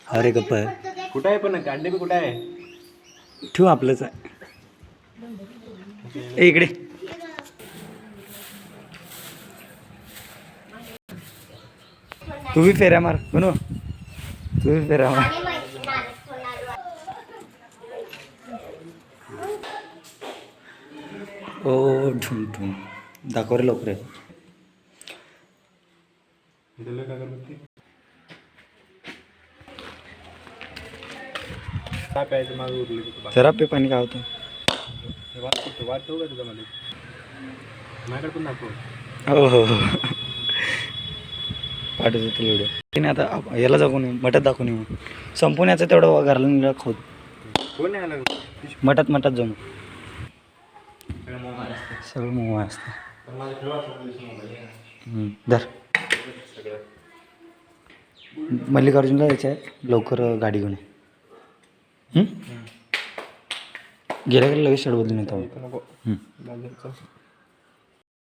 अरे गप्प आहे. कुठं आहे पण कांडे बी कुठं आहे? ठेवू आपलंच आहे. ए इकडे. तू बी फेऱ्या मार म्हणू. तू बी फेऱ्या मार. ओ ढुम ढुम दाखव रे लवकर. जरा पे पाणी काय होतं. वाट ठेवू का तुझा मला माझ्याकडे पण दाखव. हो हो हो पाठवतो तुला व्हिडिओ. नाही आता याला दाखवून येऊ मठात दाखवून येऊ. संपून याचं तेवढं घरला खोद. कोण आहे मठात जाऊन सगळं मोह असतं. धर. मल्लिकार्जुनला जायचं आहे लवकर गाडी घेऊन गेल्या गेल्या लगेच शर्ट बदलून येतो.